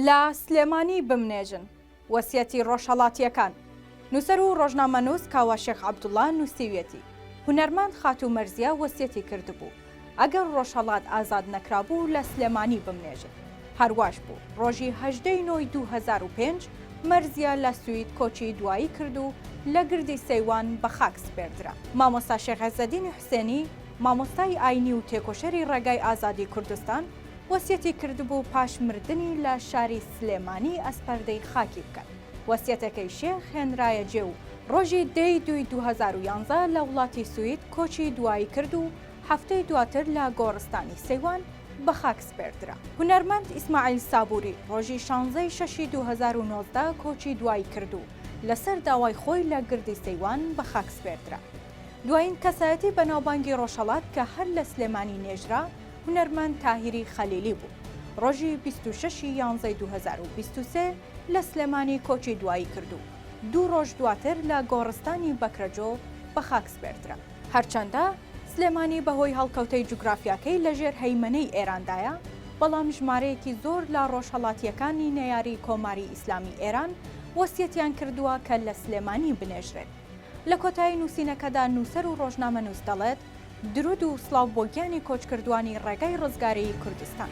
لە سلێمانی بمنێژن وەسیەتی ڕۆژهەڵاتیەکان نووسەر و ڕۆژنامەنووس کاوە شێخ عەبدوڵڵا نووسیویەتی هونەرمەند خاتوو مەرزیە وەسیەتی کردبوو ئەگەر ڕۆژهەڵات ئازاد نەکرابوو لە سلێمانی بمنێژن. هەرواش بوو ڕۆژی 18 نۆی 2005 مەرزیە لە سوید کۆچی دوایی کرد و لە گردی سەیوان بە خاک سپێردرا. مامۆستا شێخ عەزەدینی حوسێنی مامۆستای ئاینی و تێکۆشەری ڕێگای ئازادی کوردستان وەسیەتی کردبوو پاش مردنی لە شاری سلێمانی ئەسپەردەی خاکی بکەن. وەسیەتەکەی شێخ هێنرایە جێ و ڕۆژی 10 دوای 2011 لە وڵاتی سوید کۆچی دوایی کرد و هەفتەی دواتر لە گۆڕستانی سەیوان بە خاک سپێردرا. هونەرمەند ئیسماعیل سابووری ڕۆژی 16 شەشی 2019 کۆچی دوایی کرد و لەسەر داوای خۆی لە گردی سەیوان بە خاک سپێردرا. دوایین کەسایەتی بەناوبانگی ڕۆژهەڵات کە هەر لە سلێمانی نێژرا هونەرمەند تاهیری خەلیلی بوو. ڕۆژی 26 یانزەی 2023 لە سلێمانی کۆچی دوایی کرد و 2 ڕۆژ دواتر لە گۆڕستانی بەکرەجۆ بە خاک سپێردرا. هەرچەندە سلێمانی بەهۆی هەڵکەوتەی جوگرافیاکەی لەژێر هەیمەنەی ئێراندایە، بەڵام ژمارەیەکی زۆر لە ڕۆژهەڵاتیەکانی نەیاری کۆماری ئیسلامی ئێران وەسیەتیان کردووە کە لە سلێمانی بنێژرێت. لە کۆتایی نووسینەکەدا نووسەر و ڕۆژنامەنووس دەڵێت درود و سڵاو بۆ گیانی کۆچکردوانی ڕێگای ڕزگاری کوردستان.